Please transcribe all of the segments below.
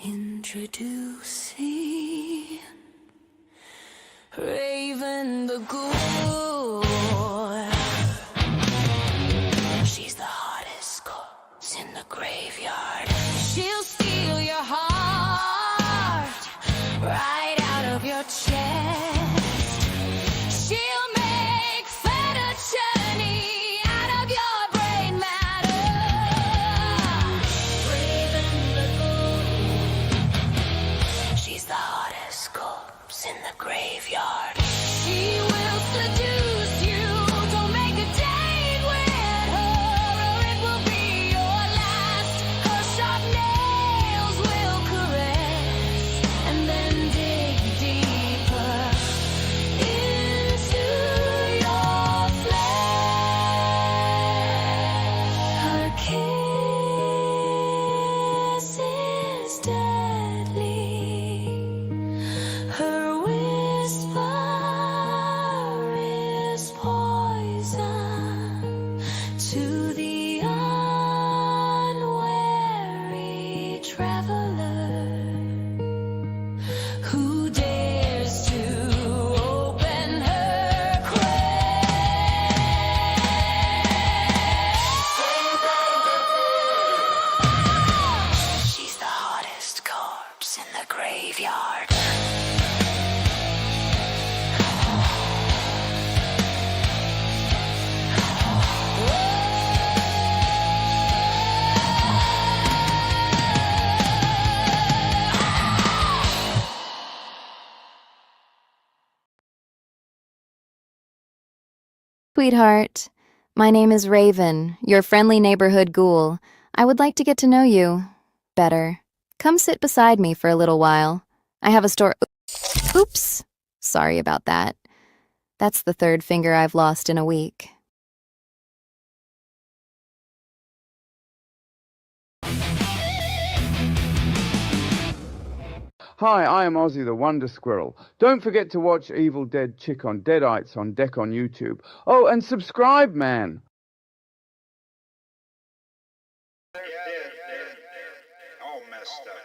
Introducing Raven the Ghoul. She's the hottest corpse in the graveyard. She'll steal your heart right out of your chest. She'll make fettuccine out of your brain matter. Raven the Ghoul. She's the hottest corpse in the graveyard. She will seduce you. Don't make a date with her, or it will be your last. Her sharp nails will caress and then dig deeper into your flesh. Her kiss is deadly. Her whisper is poison to the unwary traveler who dares to open her crest. She's the hottest corpse in the graveyard. Sweetheart, my name is Raven, your friendly neighborhood ghoul. I would like to get to know you better. Come sit beside me for a little while. I have a story. Oops, sorry about that. That's the third finger I've lost in a week. Hi, I am Ozzy the Wonder Squirrel. Don't forget to watch Evil Dead Chick on Deadites on Deck on YouTube. Oh, and subscribe, man. All messed up.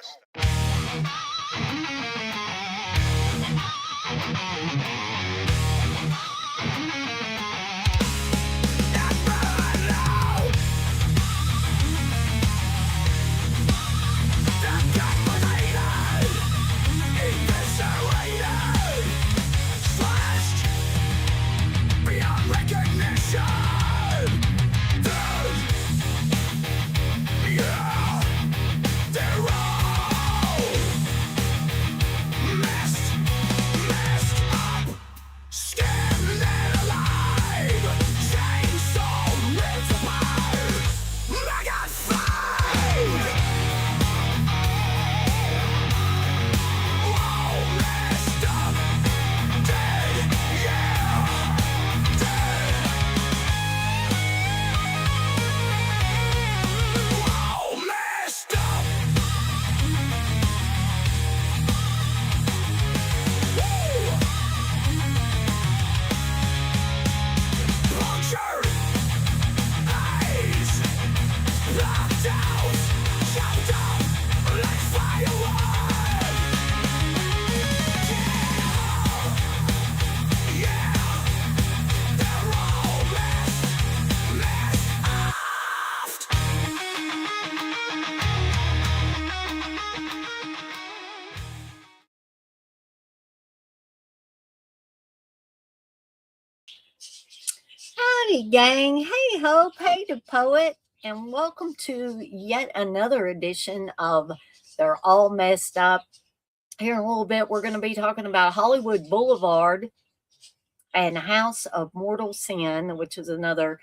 Howdy, gang. Hey, ho, hey, the poet, and welcome to yet another edition of They're All Messed Up. Here in a little bit, we're going to be talking about Hollywood Boulevard and House of Mortal Sin, which is another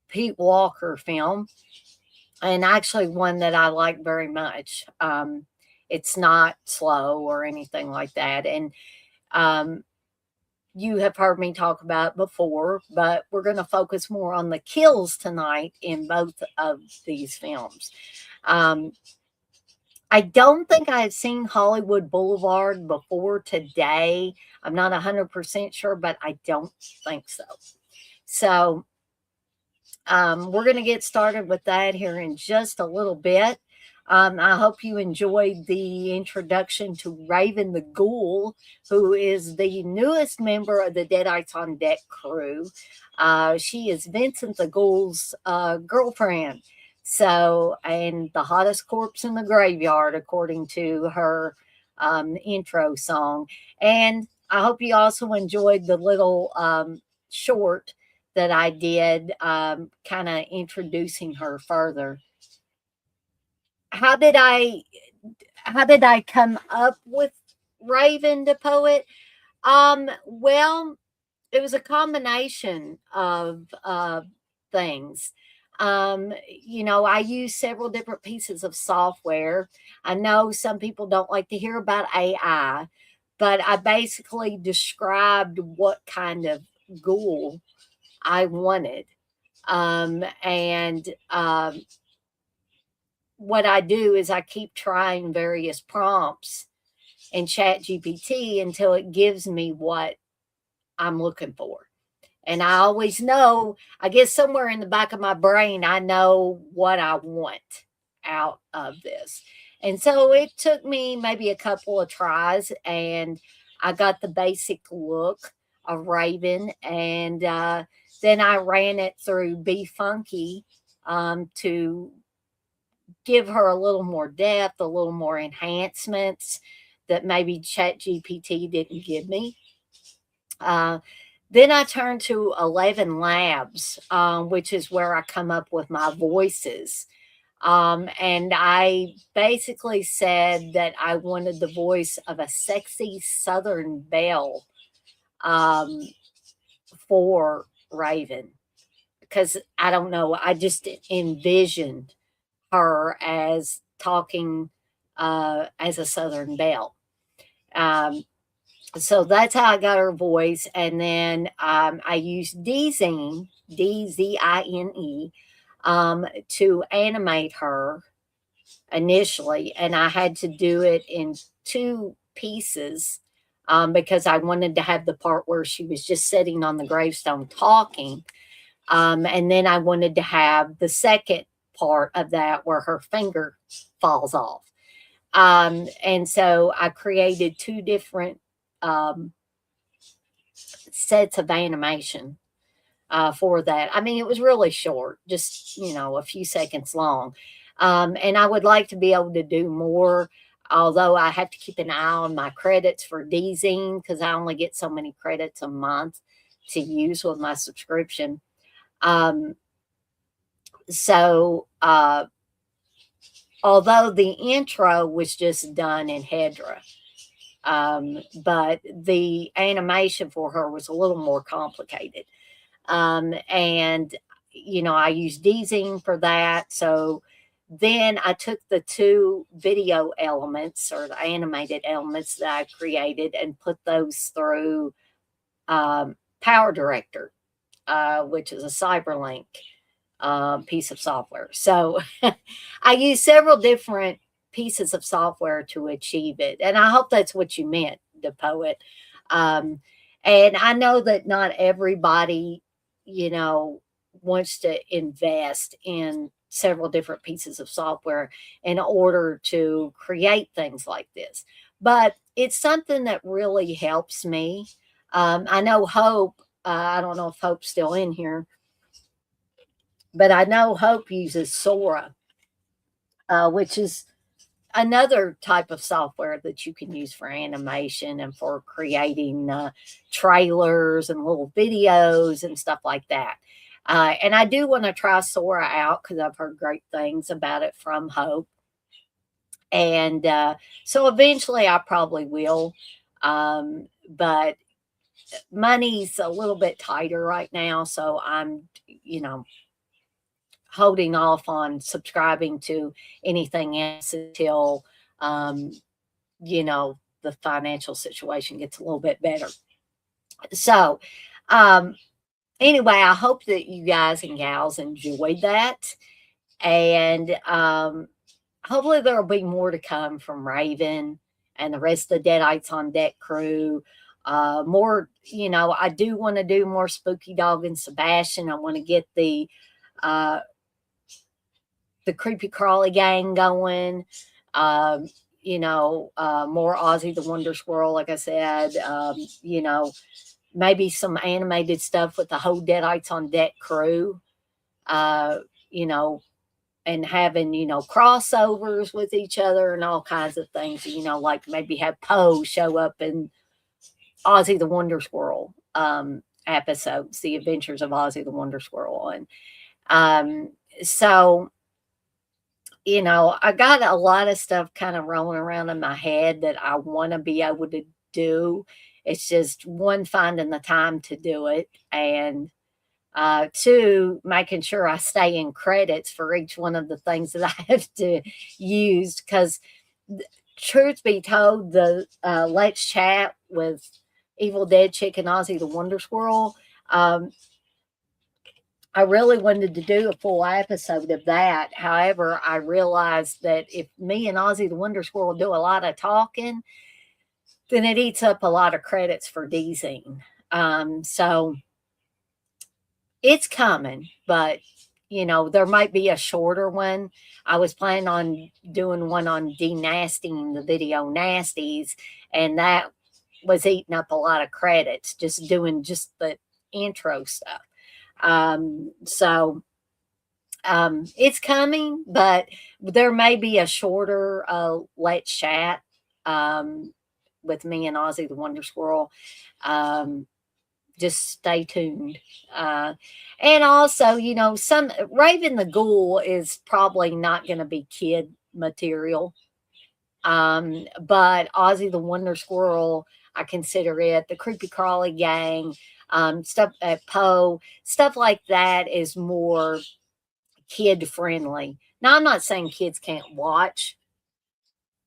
Pete Walker film, and actually one that I like very much. It's not slow or anything like that, and you have heard me talk about it before, but we're going to focus more on the kills tonight in both of these films. I don't think I've seen Hollywood Boulevard before today. I'm not 100% sure, but I don't think so. So we're going to get started with that here in just a little bit. I hope you enjoyed the introduction to Raven the Ghoul, who is the newest member of the Deadites on Deck crew. She is Vincent the Ghoul's girlfriend. So, and the hottest corpse in the graveyard, according to her intro song. And I hope you also enjoyed the little short that I did, kind of introducing her further. How did I come up with Raven the poet? Well, it was a combination of things. I use several different pieces of software. I know some people don't like to hear about AI, but I basically described what kind of ghoul I wanted. And what I do is I keep trying various prompts in Chat GPT until it gives me what I'm looking for. And I always know, I guess somewhere in the back of my brain, I know what I want out of this. And so it took me maybe a couple of tries, and I got the basic look of Raven. And then I ran it through Be Funky to give her a little more depth, a little more enhancements that maybe Chat GPT didn't give me. Then I turned to 11 Labs, which is where I come up with my voices. And I basically said that I wanted the voice of a sexy Southern belle um, for Raven. Because I don't know, I just envisioned her as talking as a Southern belle. Um, so that's how I got her voice. And then I used Dzine, Dzine, to animate her initially. And I had to do it in 2 pieces because I wanted to have the part where she was just sitting on the gravestone talking. And then I wanted to have the second part of that where her finger falls off. And so I created 2 different sets of animation for that. I mean, it was really short, just, a few seconds long. And I would like to be able to do more, although I have to keep an eye on my credits for Dzine because I only get so many credits a month to use with my subscription. So, although the intro was just done in Hedra, but the animation for her was a little more complicated. And, I used Dzine for that. So then I took the 2 video elements or the animated elements that I created and put those through Power Director, which is a Cyberlink piece of software. So I use several different pieces of software to achieve it. And I hope that's what you meant, the poet. And I know that not everybody, wants to invest in several different pieces of software in order to create things like this. But it's something that really helps me. I know Hope, I don't know if Hope's still in here, but I know Hope uses Sora, which is another type of software that you can use for animation and for creating trailers and little videos and stuff like that. And I do want to try Sora out because I've heard great things about it from Hope. And so eventually I probably will. But money's a little bit tighter right now. So I'm, holding off on subscribing to anything else until the financial situation gets a little bit better. So anyway, I hope that you guys and gals enjoyed that, and hopefully there will be more to come from Raven and the rest of the Deadites on Deck crew. More, I do want to do more Spooky Dog and Sebastian. I want to get the the creepy crawly gang going. You know, more Ozzy the Wonder Squirrel, like I said. You know, maybe some animated stuff with the whole Deadites on Deck crew. You know, and having, you know, crossovers with each other and all kinds of things, you know, like maybe have Poe show up in Ozzy the Wonder Squirrel episodes, The Adventures of Ozzy the Wonder Squirrel. And so, you know, I got a lot of stuff kind of rolling around in my head that I want to be able to do. It's just one, finding the time to do it, and two, making sure I stay in credits for each one of the things that I have to use. Because, truth be told, the Let's Chat with Evil Dead Chick and Ozzy the Wonder Squirrel, I really wanted to do a full episode of that. However, I realized that if me and Ozzy the Wonder Squirrel do a lot of talking, then it eats up a lot of credits for Dzine. So it's coming, but you know, there might be a shorter one. I was planning on doing one on denastying the video nasties, and that was eating up a lot of credits, just doing just the intro stuff. So it's coming, but there may be a shorter Let's Chat with me and Ozzy the Wonder Squirrel. Just stay tuned. And also, you know, some Raven the Ghoul is probably not going to be kid material. But Ozzy the Wonder Squirrel, I consider it. The Creepy Crawly Gang, stuff at Poe, stuff like that is more kid friendly. Now, I'm not saying kids can't watch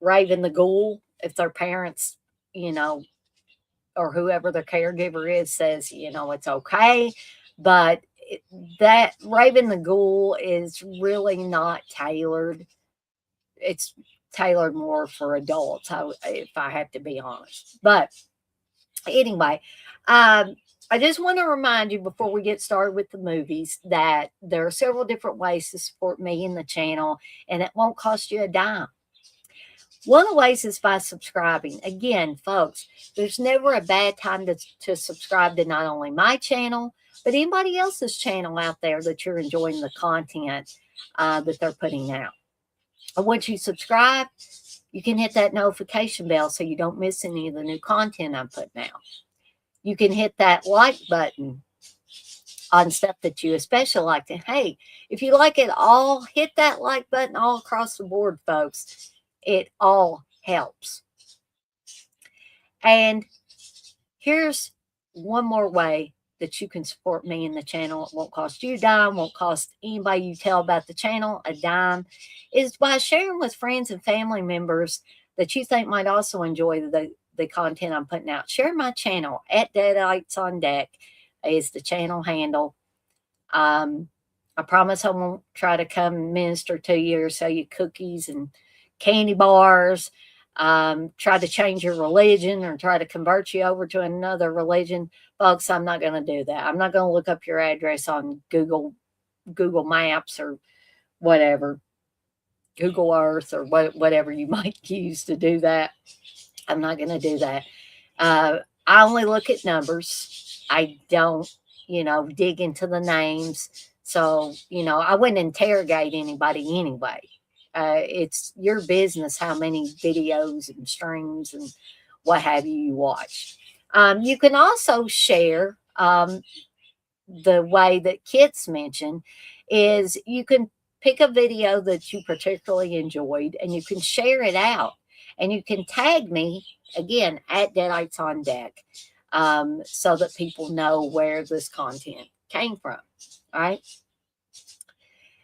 Raven the Ghoul if their parents, you know, or whoever their caregiver is says, you know, it's okay. But that Raven the Ghoul is really not tailored. It's tailored more for adults, if I have to be honest. But anyway, I just want to remind you before we get started with the movies that there are several different ways to support me and the channel, and it won't cost you a dime. One of the ways is by subscribing. Again, folks, there's never a bad time to subscribe to not only my channel, but anybody else's channel out there that you're enjoying the content that they're putting out. And once you subscribe, you can hit that notification bell so you don't miss any of the new content I'm putting out. You can hit that like button on stuff that you especially like. And hey, if you like it all, hit that like button all across the board, folks. It all helps. And here's one more way that you can support me and the channel. It won't cost you a dime, won't cost anybody you tell about the channel a dime, is by sharing with friends and family members that you think might also enjoy the content I'm putting out. Share my channel at Deadites on Deck is the channel handle. I promise I won't try to come minister to you or sell you cookies and candy bars, try to change your religion or try to convert you over to another religion. Folks, I'm not going to do that. I'm not going to look up your address on Google Maps or whatever, Google Earth or whatever you might use to do that. I'm not going to do that. I only look at numbers. I don't, you know, dig into the names. So, you know, I wouldn't interrogate anybody anyway. It's your business how many videos and streams and what have you watch. You can also share the way that Kits mentioned is you can pick a video that you particularly enjoyed and you can share it out and you can tag me again at Deadites on Deck so that people know where this content came from. All right.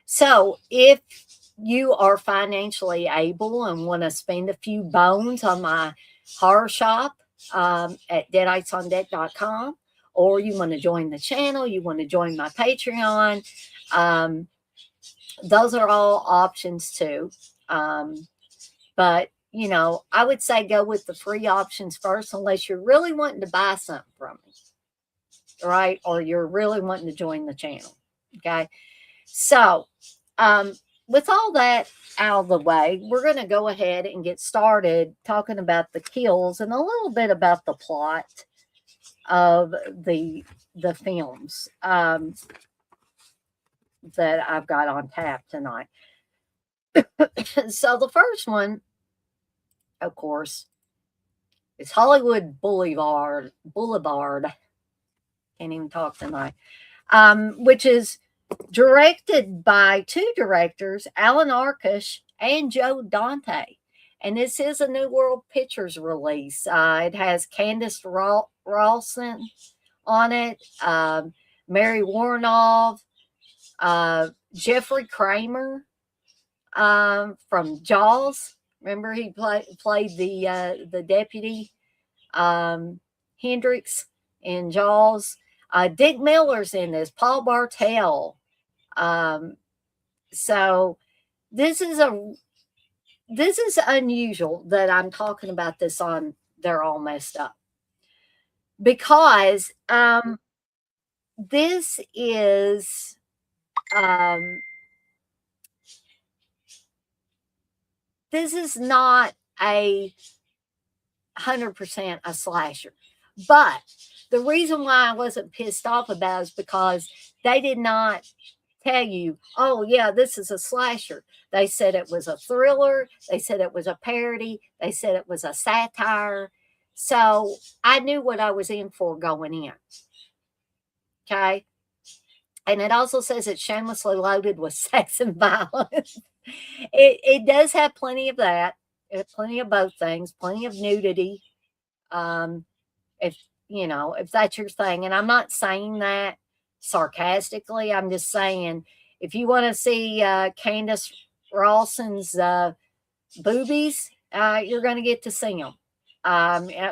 So if you are financially able and want to spend a few bones on my horror shop at deaditesondeck.com, or you want to join the channel, you want to join my Patreon, those are all options too. But, you know, I would say go with the free options first, unless you're really wanting to buy something from me, right? Or you're really wanting to join the channel, okay? So, with all that out of the way, we're going to go ahead and get started talking about the kills and a little bit about the plot of the films that I've got on tap tonight. So the first one, of course, is Hollywood Boulevard. Can't even talk tonight. Which is directed by two directors, Alan Arkush and Joe Dante. And this is a New World Pictures release. It has Candace Rawson on it, Mary Warnov, Jeffrey Kramer from Jaws. Remember, he played the deputy Hendrix in Jaws. Dick Miller's in this. Paul Bartel. So this is unusual that I'm talking about this on They're All Messed Up, because this is not 100% a slasher. But the reason why I wasn't pissed off about it is because they did not tell you, oh, yeah, this is a slasher. They said it was a thriller. They said it was a parody. They said it was a satire. So I knew what I was in for going in. Okay. And it also says it's shamelessly loaded with sex and violence. It does have plenty of that, plenty of both things, plenty of nudity. If that's your thing, and I'm not saying that sarcastically, I'm just saying if you want to see Candace Rawson's boobies, you're going to get to see them.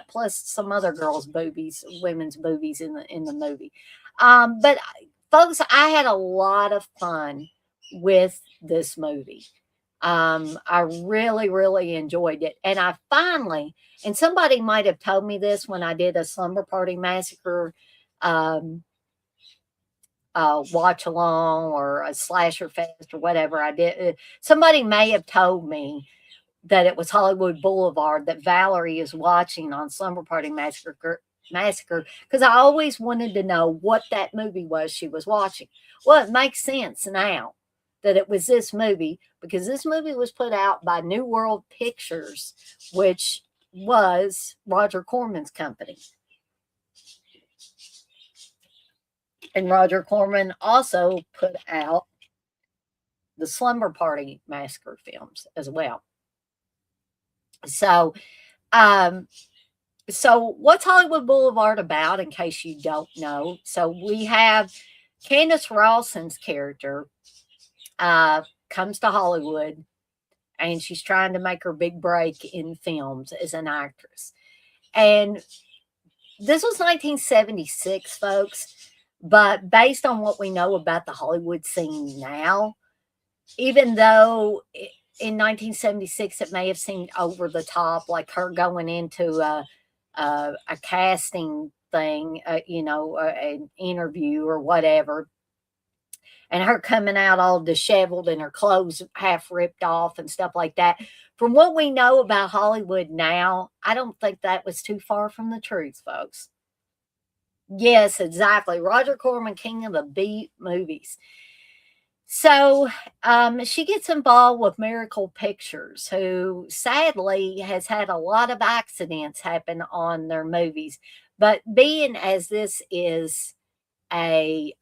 Plus some other girls' boobies, women's boobies in the movie. But folks, I had a lot of fun with this movie. I really, really enjoyed it. And I finally, and somebody might have told me this when I did a Slumber Party Massacre watch along or a slasher fest or whatever I did. Somebody may have told me that it was Hollywood Boulevard that Valerie is watching on Slumber Party Massacre, because I always wanted to know what that movie was she was watching. Well, it makes sense now that it was this movie, because this movie was put out by New World Pictures, which was Roger Corman's company. And Roger Corman also put out the Slumber Party Massacre films as well. So what's Hollywood Boulevard about, in case you don't know? So we have Candace Rawson's character comes to Hollywood, and she's trying to make her big break in films as an actress. And this was 1976, folks. But based on what we know about the Hollywood scene now, even though in 1976 it may have seemed over the top, like her going into a casting thing, an interview or whatever, and her coming out all disheveled and her clothes half ripped off and stuff like that. From what we know about Hollywood now, I don't think that was too far from the truth, folks. Yes, exactly. Roger Corman, king of the B movies. So she gets involved with Miracle Pictures, who sadly has had a lot of accidents happen on their movies. But being as this is a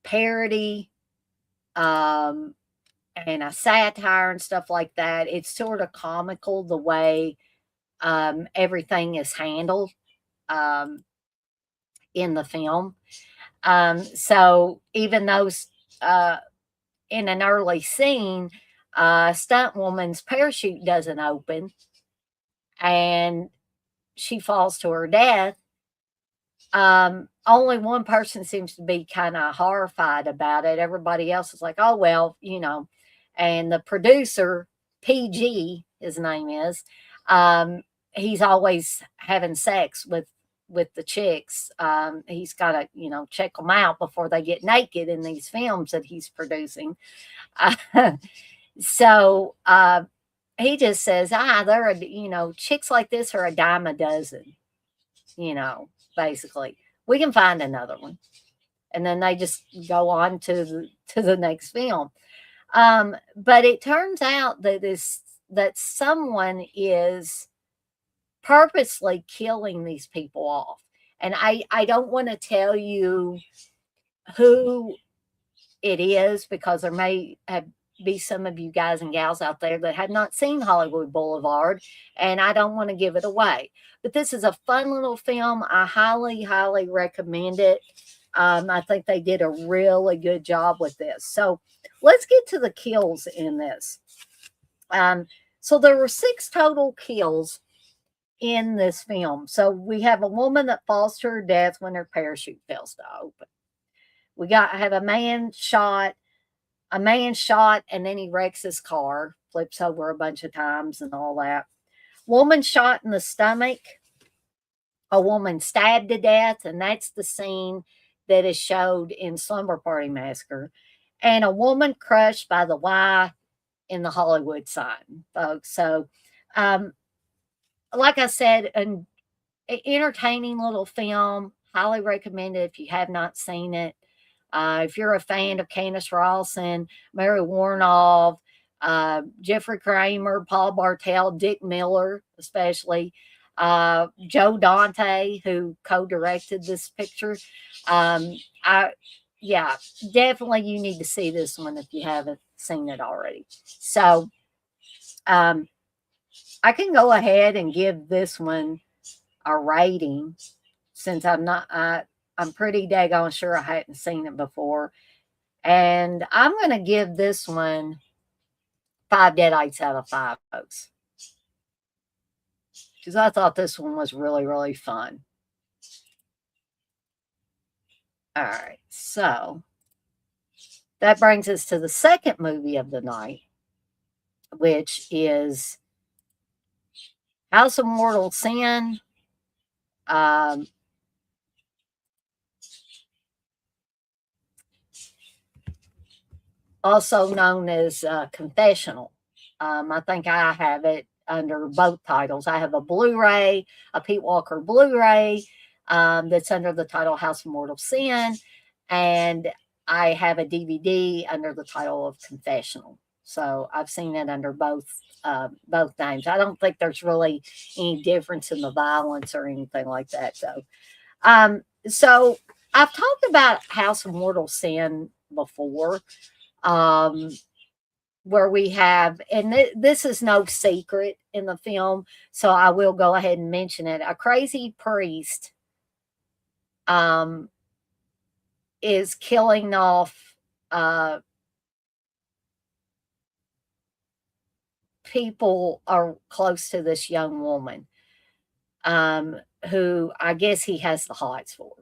parody and a satire and stuff like that, it's sort of comical the way everything is handled in the film. So even though in an early scene, stunt woman's parachute doesn't open and she falls to her death, only one person seems to be kind of horrified about it. Everybody else is like, oh, well, and the producer, PG, his name is, he's always having sex with with the chicks. He's got to, check them out before they get naked in these films that he's producing. So he just says, they're, chicks like this are a dime a dozen, basically. We can find another one. And then they just go on to the next film. But it turns out that someone is purposely killing these people off. And I don't want to tell you who it is, because there may be some of you guys and gals out there that have not seen Hollywood Boulevard, and I don't want to give it away. But this is a fun little film. I highly, highly recommend it. I think they did a really good job with this. So let's get to the kills in this. So there were 6 total kills in this film. So we have a woman that falls to her death when her parachute fails to open. Have a man shot, and then he wrecks his car, flips over a bunch of times and all that. Woman shot in the stomach. A woman stabbed to death, and that's the scene that is showed in Slumber Party Massacre. And a woman crushed by the Y in the Hollywood sign, folks. So, like I said, an entertaining little film. Highly recommended if you have not seen it. If you're a fan of Candace Rawson, Mary Warnoff, Jeffrey Kramer, Paul Bartel, Dick Miller, especially, Joe Dante, who co-directed this picture. Definitely you need to see this one if you haven't seen it already. So, I can go ahead and give this one a rating, since I'm pretty daggone sure I hadn't seen it before. And I'm going to give this one 5 deadites out of 5, folks. Because I thought this one was really, really fun. All right. So that brings us to the second movie of the night, which is House of Mortal Sin. Also known as Confessional. I think I have it under both titles. I have a Blu-ray, a Pete Walker Blu-ray, that's under the title House of Mortal Sin, and I have a DVD under the title of Confessional. So I've seen it under both names. I don't think there's really any difference in the violence or anything like that, though. So I've talked about House of Mortal Sin before, where we have, and this is no secret in the film, so I will go ahead and mention it. A crazy priest is killing off people are close to this young woman, who I guess he has the hots for.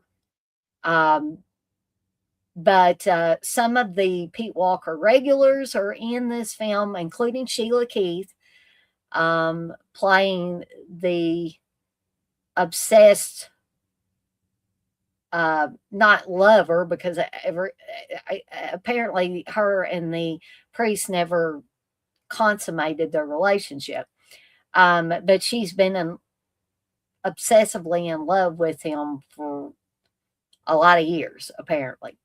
But some of the Pete Walker regulars are in this film, including Sheila Keith, playing the obsessed, not lover, because apparently her and the priest never consummated their relationship. But she's been obsessively in love with him for a lot of years, apparently.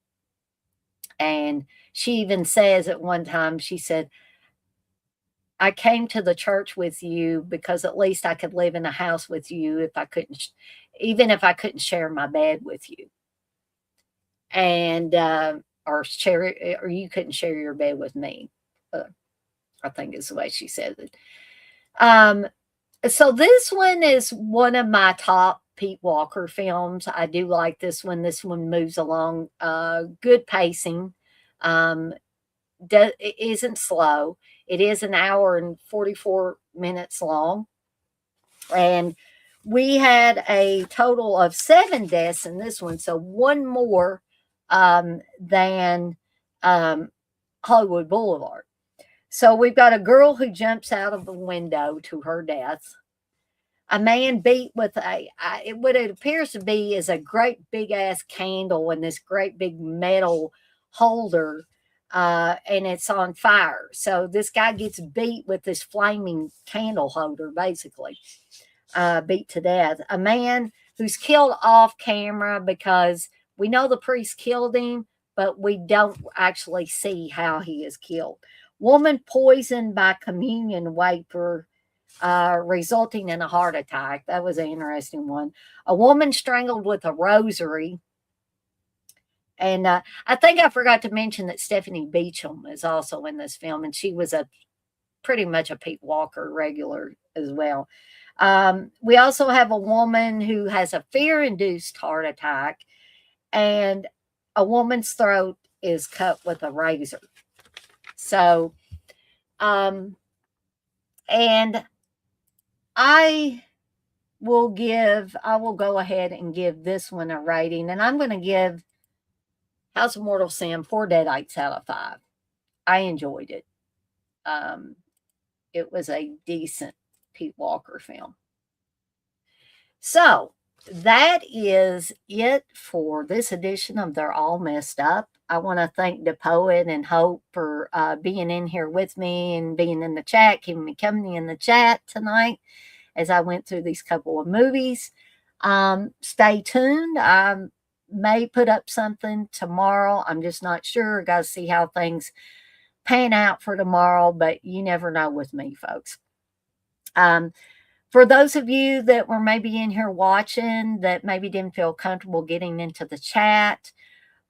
And she even says at one time, she said, I came to the church with you because at least I could live in a house with you even if I couldn't share my bed with you. And, or you couldn't share your bed with me. I think is the way she said it. So this one is one of my top Pete Walker films. I do like this one. This one moves along, good pacing. It isn't slow. It is an hour and 44 minutes long. And we had a total of 7 deaths in this one. So one more than Hollywood Boulevard. So we've got a girl who jumps out of the window to her death. a man beat with what it appears to be is a great big ass candle in this great big metal holder, and it's on fire. So this guy gets beat with this flaming candle holder, basically, beat to death. A man who's killed off camera because we know the priest killed him, but we don't actually see how he is killed. Woman poisoned by communion wafer, resulting in a heart attack. That was an interesting one. A woman strangled with a rosary. And I think I forgot to mention that Stephanie Beacham is also in this film, and she was a pretty much a Pete Walker regular as well. We also have a woman who has a fear-induced heart attack, and a woman's throat is cut with a razor. So, and I will go ahead and give this one a rating, and I'm going to give House of Mortal Sin 4 Deadites out of 5. I enjoyed it. It was a decent Pete Walker film. So that is it for this edition of They're All Messed Up. I want to thank the poet and Hope for being in here with me and being in the chat, keeping me company in the chat tonight as I went through these couple of movies. Stay tuned. I may put up something tomorrow. I'm just not sure. Got to see how things pan out for tomorrow, but you never know with me, folks. For those of you that were maybe in here watching that maybe didn't feel comfortable getting into the chat,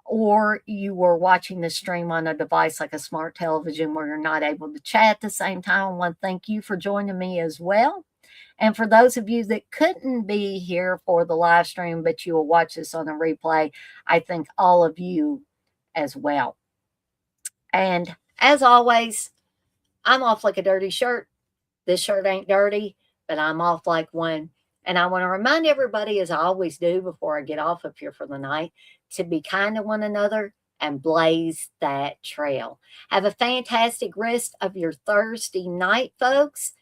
or you were watching the stream on a device like a smart television where you're not able to chat at the same time, I want to thank you for joining me as well. And for those of you that couldn't be here for the live stream, but you will watch this on a replay, I thank all of you as well. And as always, I'm off like a dirty shirt. This shirt ain't dirty, but I'm off like one. And I want to remind everybody, as I always do before I get off up here for the night, to be kind to one another and blaze that trail. Have a fantastic rest of your Thursday night, folks.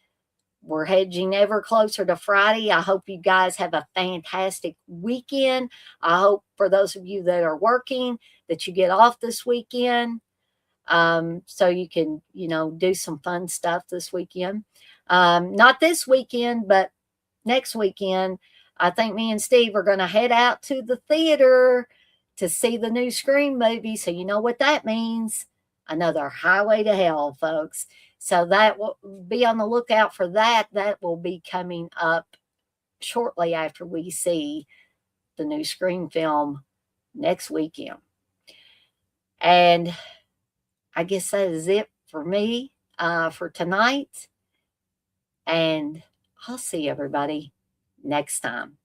We're hedging ever closer to Friday. I hope you guys have a fantastic weekend. I hope for those of you that are working that you get off this weekend, so you can, do some fun stuff this weekend. Not this weekend, but next weekend. I think me and Steve are going to head out to the theater to see the new Scream movie. So you know what that means. Another Highway to Hell, folks. So that will be on the lookout for that. That will be coming up shortly after we see the new Scream film next weekend. And I guess that is it for me for tonight. And I'll see everybody next time.